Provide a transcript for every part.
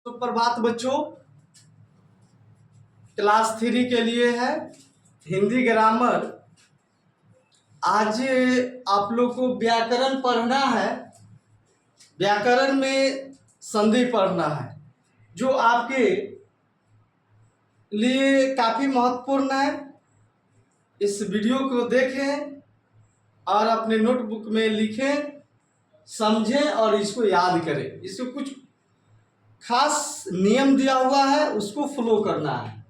सुप्रभात बच्चों, क्लास 3 के लिए है हिंदी ग्रामर। आज आप लोग को व्याकरण पढ़ना है। व्याकरण में संधि पढ़ना है जो आपके लिए काफ़ी महत्वपूर्ण है। इस वीडियो को देखें और अपने नोटबुक में लिखें, समझें और इसको याद करें। इसको कुछ खास नियम दिया हुआ है, उसको फॉलो करना है।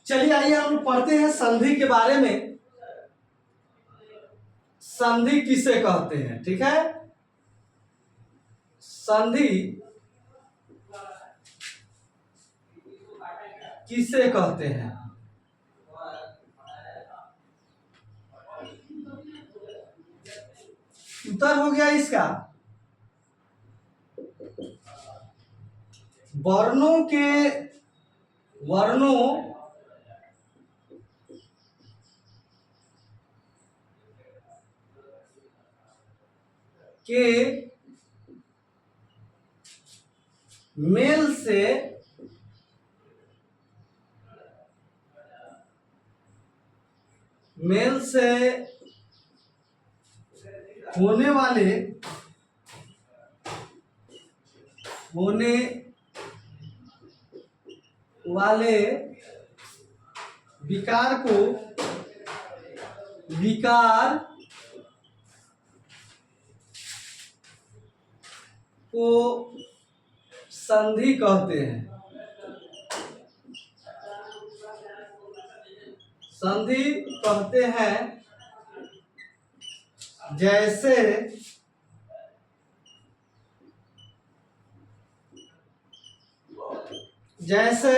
चलिए आइए हम लोग पढ़ते हैं संधि के बारे में। संधि किसे कहते हैं, ठीक है। संधि किसे कहते हैं? उत्तर हो गया इसका वर्णों के मेल से होने वाले विकार को संधि कहते हैं। संधि कहते हैं जैसे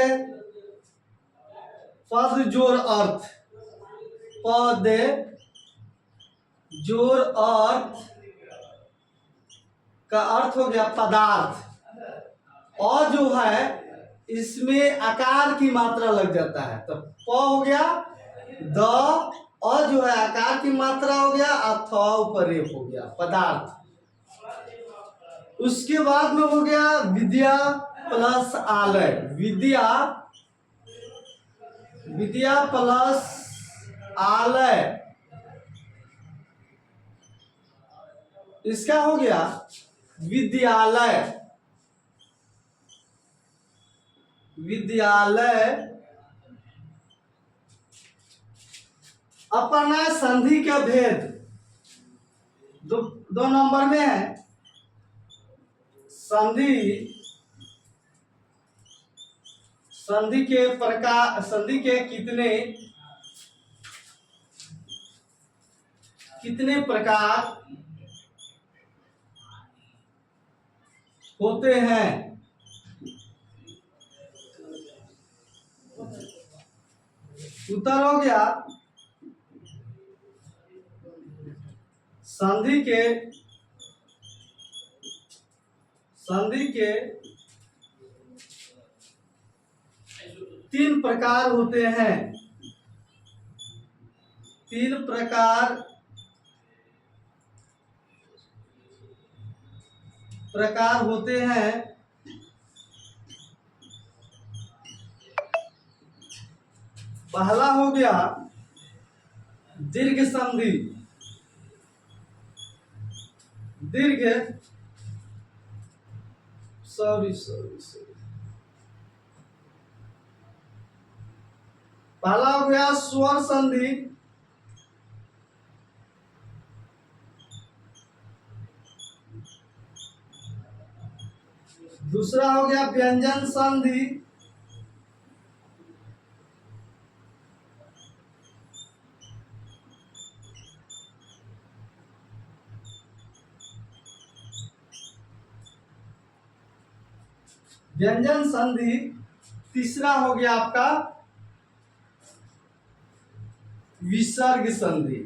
पद जोड़ अर्थ, पद जोड़ अर्थ का अर्थ हो गया पदार्थ, और जो है इसमें आकार की मात्रा लग जाता है तो प हो गया, द और जो है आकार की मात्रा हो गया, थ ऊपर रेप हो गया पदार्थ। उसके बाद में हो गया विद्या प्लस आलय। विद्या प्लस आलय, इसका हो गया विद्यालय। अपना संधि का भेद दो नंबर में है। संधि के प्रकार, संधि के कितने प्रकार होते हैं? उत्तर हो गया संधि के 3 प्रकार होते हैं। 3 प्रकार होते हैं। पहला हो गया दीर्घ संधि। पहला हो गया स्वर संधि। दूसरा हो गया व्यंजन संधि। व्यंजन संधि। तीसरा हो गया आपका विसर्ग संधि।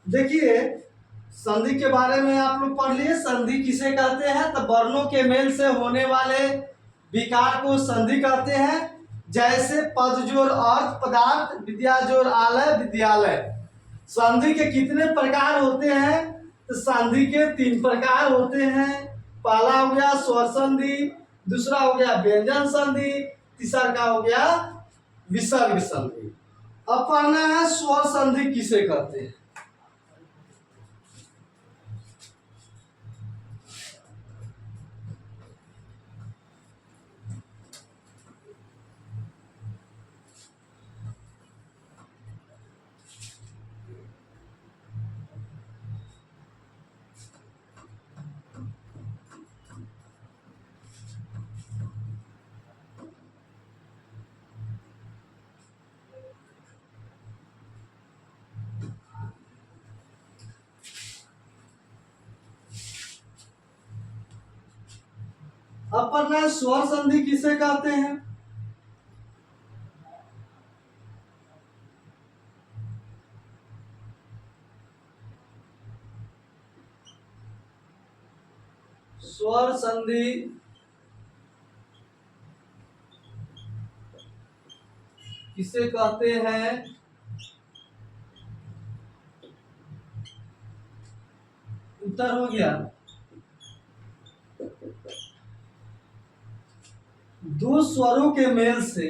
देखिए संधि के बारे में आप लोग पढ़ लिए। संधि किसे कहते हैं? तो वर्णों के मेल से होने वाले विकार को संधि कहते हैं। जैसे पद जोड़ अर्थ पदार्थ, विद्या जोड़ आलय विद्यालय। संधि के कितने प्रकार होते हैं? तो संधि के 3 प्रकार होते हैं। पहला हो गया स्वर संधि, दूसरा हो गया व्यंजन संधि, तीसरा का हो गया विसर्ग संधि। अब पढ़ना है स्वर संधि किसे कहते हैं। अब पढ़ना है स्वर संधि किसे कहते हैं। स्वर संधि किसे कहते हैं? उत्तर हो गया दो स्वरों के मेल से,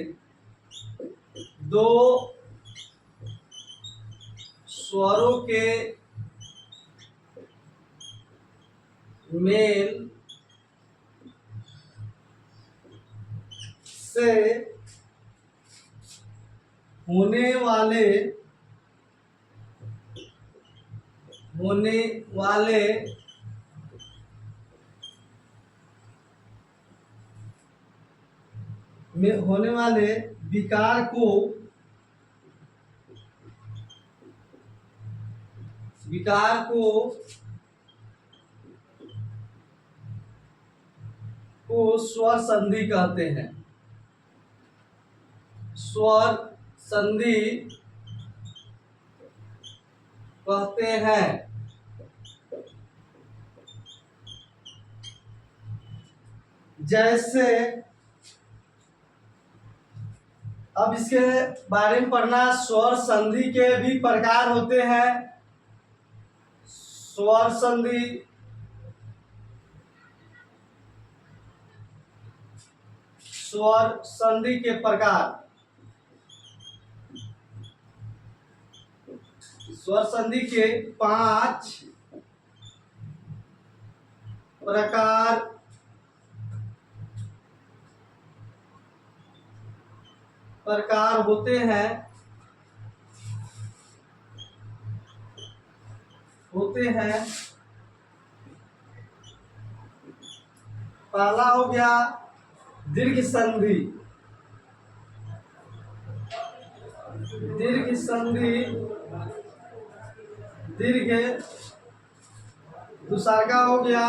दो स्वरों के मेल से होने वाले विकार को स्वर संधि कहते हैं। स्वर संधि कहते हैं। जैसे अब इसके बारे में पढ़ना, स्वर संधि के भी प्रकार होते हैं। स्वर संधि के प्रकार, स्वर संधि के 5 प्रकार होते हैं। पहला हो गया दीर्घ संधि। दूसरा का हो गया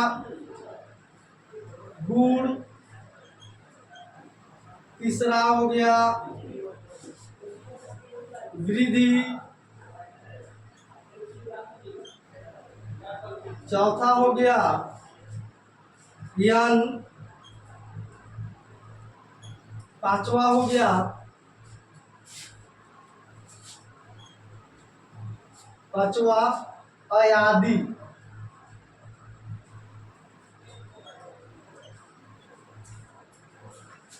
गुण। तीसरा हो गया वृद्धि। चौथा हो गया यन। पांचवा हो गया अयादि।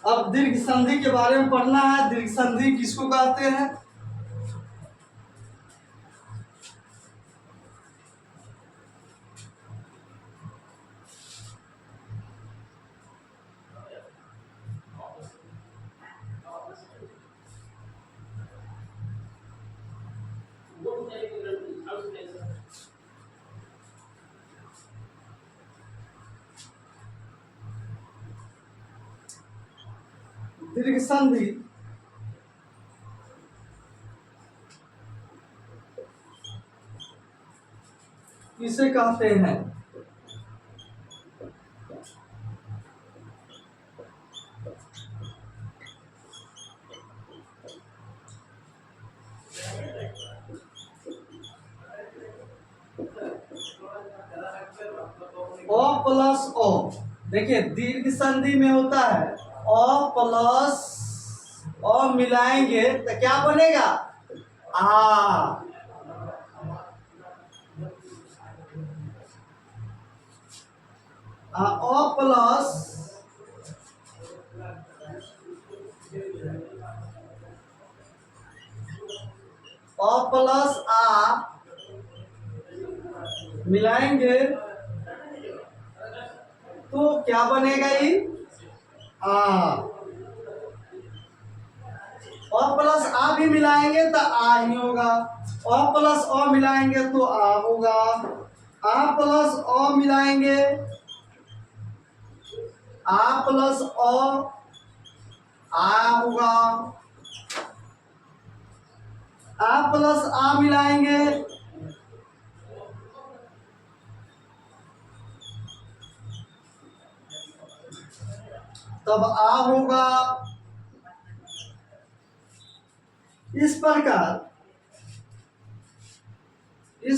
अब दीर्घ संधि के बारे में पढ़ना है। दीर्घ संधि किसको कहते हैं? दीर्घ संधि किसे कहते हैं? अ प्लस ओ, देखिए दीर्घ संधि में होता है अ प्लस अ मिलाएंगे तो क्या बनेगा? आ। अ प्लस आ मिलाएंगे तो क्या बनेगा? ये आ। प्लस आ भी मिलाएंगे तो आ ही होगा। प्लस मिलाएंगे तो आ होगा। आ प्लस मिलाएंगे, आ प्लस आ होगा। आ प्लस आ मिलाएंगे तब आ होगा। इस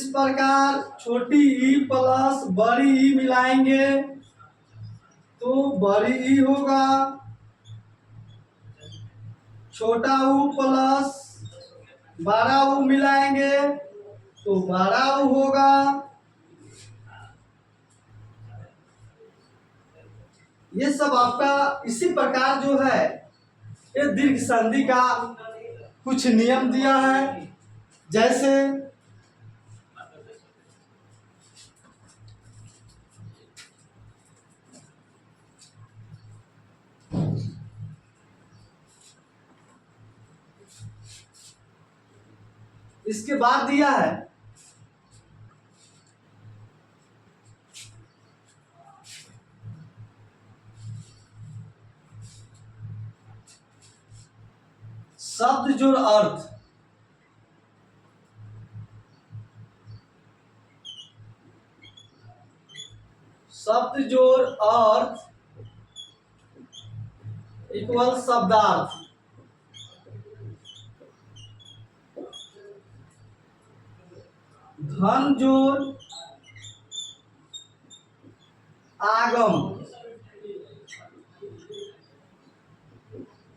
प्रकार छोटी ई प्लस बड़ी ई मिलाएंगे तो बड़ी ई होगा। छोटा ऊ प्लस बड़ा ऊ मिलाएंगे तो बड़ा ऊ होगा। ये सब आपका इसी प्रकार जो है ये दीर्घ संधि का कुछ नियम दिया है। जैसे इसके बाद दिया है शब्द जोड़ अर्थ। शब्द जोड़ अर्थ इक्वल शब्दार्थ। धन जोड़ आगम।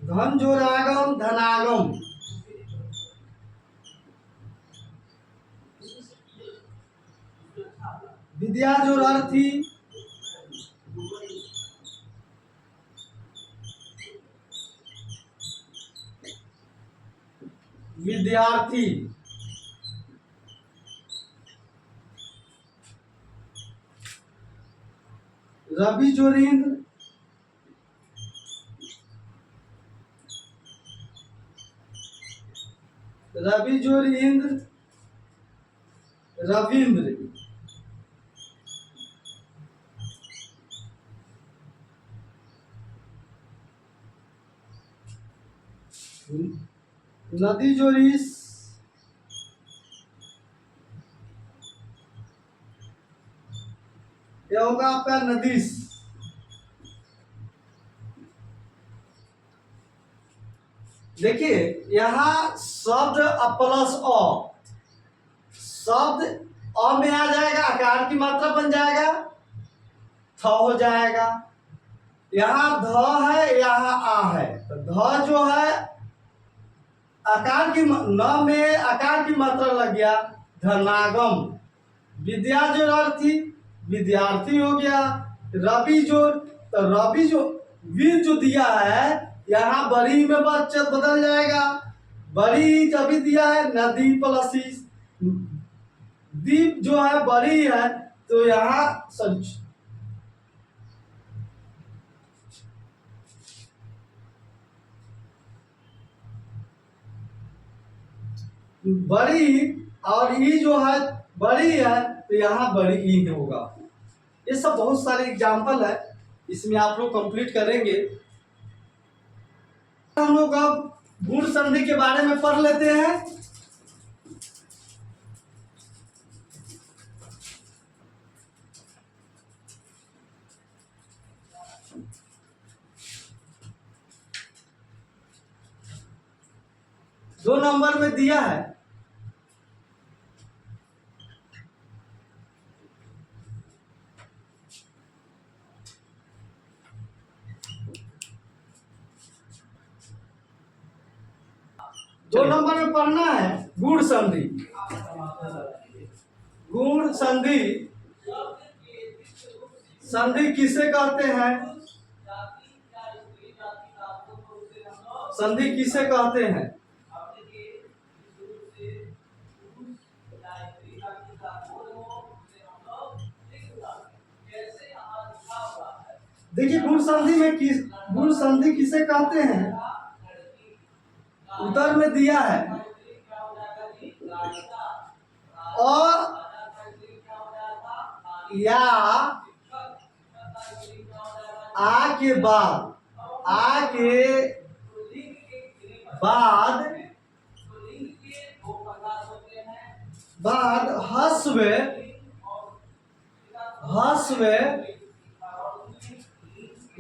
धन जोड़ आगम धनागम। विद्या जोड़ अर्थी। विद्यार्थी। रवि जोड़ इंद्र। रवि जोड़ इंद्र रविंद्र। नदी जोड़ीस। यह होगा आपका नदीस। देखिए यहाँ शब्द प्लस शब्द में आ जाएगा, आकार की मात्रा बन जाएगा, थ हो जाएगा। यहाँ ध है, यहाँ आ है, तो ध जो है आकार की न में आकार की मात्रा लग गया, धनागम। विद्या जो अर्थी विद्यार्थी हो गया। रवि जो तो रवि जो वीर जो दिया है यहाँ बड़ी में बदल जाएगा। बड़ी तभी दिया है नदी प्लस दीप जो है बड़ी है तो यहाँ बड़ी और ई जो है बड़ी है तो यहाँ बड़ी ई होगा। ये सब बहुत सारे एग्जाम्पल है, इसमें आप लोग कंप्लीट करेंगे। हम लोग अब गुण संधि के बारे में पढ़ लेते हैं। दो नंबर में दिया है 2 नंबर में पढ़ना है गुण संधि। गुण संधि, संधि किसे कहते हैं? संधि किसे कहते हैं? देखिए गुण संधि में गुण संधि किसे कहते हैं? उत्तर में दिया है और या आ के बाद, आ के बाद हस्व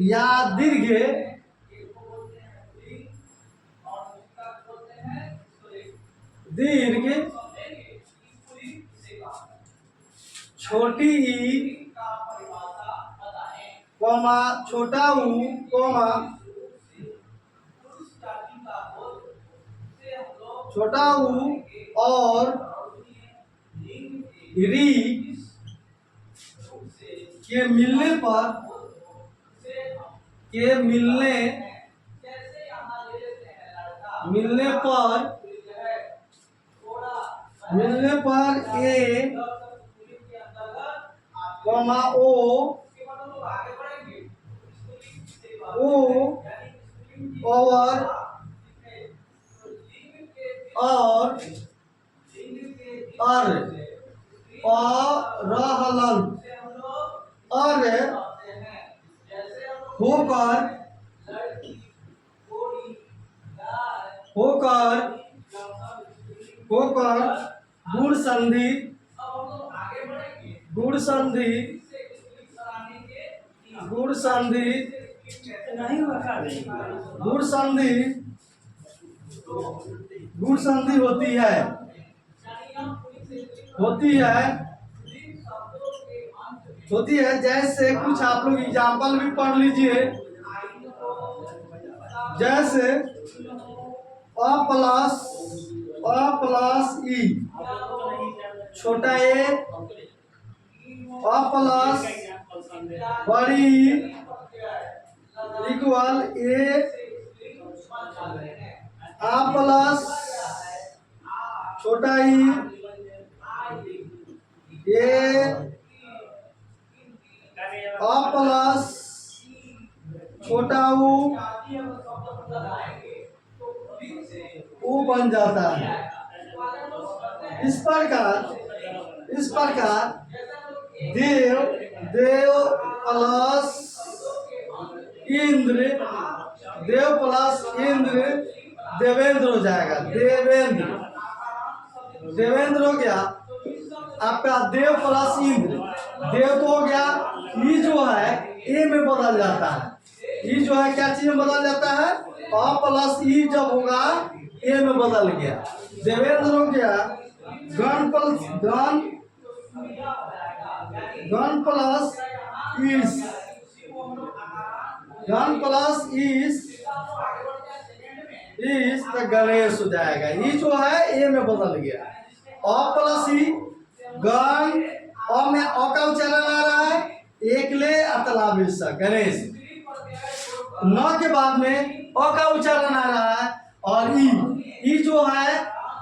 या दीर्घ छोटी ई कॉमा छोटा ऊ कॉमा छोटा ऊ और री के मिलने पर ए कॉमा ओ और रहलन होकर गुण संधि होती है। जैसे कुछ आप लोग एग्जाम्पल भी पढ़ लीजिए, जैसे अ प्लस ई छोटा ए, अ प्लस बड़ी इक्वल ए, आ प्लस छोटा ई ए, अ प्लस छोटा ऊ बन जाता है। इस प्रकार देव प्लस इंद्र देवेंद्र हो जाएगा। देवेंद्र हो गया आपका। देव प्लस इंद्र, देव तो हो गया, ई जो है ए में बदल जाता है। ई जो है क्या चीज में बदल जाता है? अ प्लस ई जब होगा ए में बदल गया। देवेंद्र हो गया। गण प्लस इस तो गणेश हो जाएगा। ई जो है ए में बदल गया। अ प्लस ई गण, अ में अ का उच्चारण आ रहा है, एक ले अतला गणेश। न के बाद में अ का उच्चारण आ रहा है और ई जो है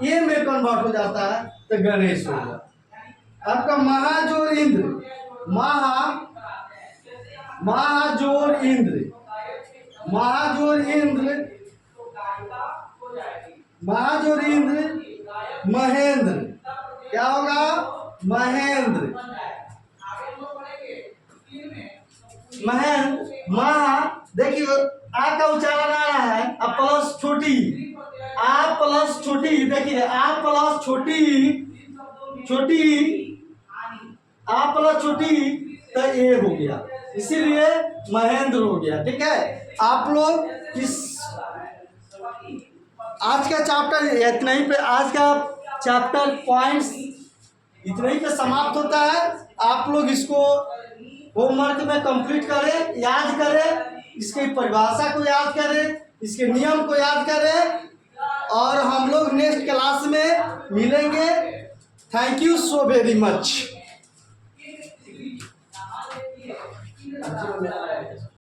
ए में कन्वर्ट हो जाता है तो गणेश होगा। आपका महाजोर इंद्र, महाजोर इंद्र महेंद्र, क्या होगा? महेंद्र। महा देखिए आ का उच्चारण आ रहा है, अब प्लस छोटी, आ प्लस छोटी, देखिए आ प्लस आ प्लस छोटी तो ए हो गया, इसीलिए महेंद्र हो गया। ठीक है, आप लोग इस आज का चैप्टर इतना ही पे, आज का चैप्टर पॉइंट्स इतना ही पे समाप्त होता है। आप लोग इसको होमवर्क में कंप्लीट करें, याद करें, इसकी परिभाषा को याद करें, इसके नियम को याद करें और हम लोग नेक्स्ट क्लास में मिलेंगे। Thank you so very much.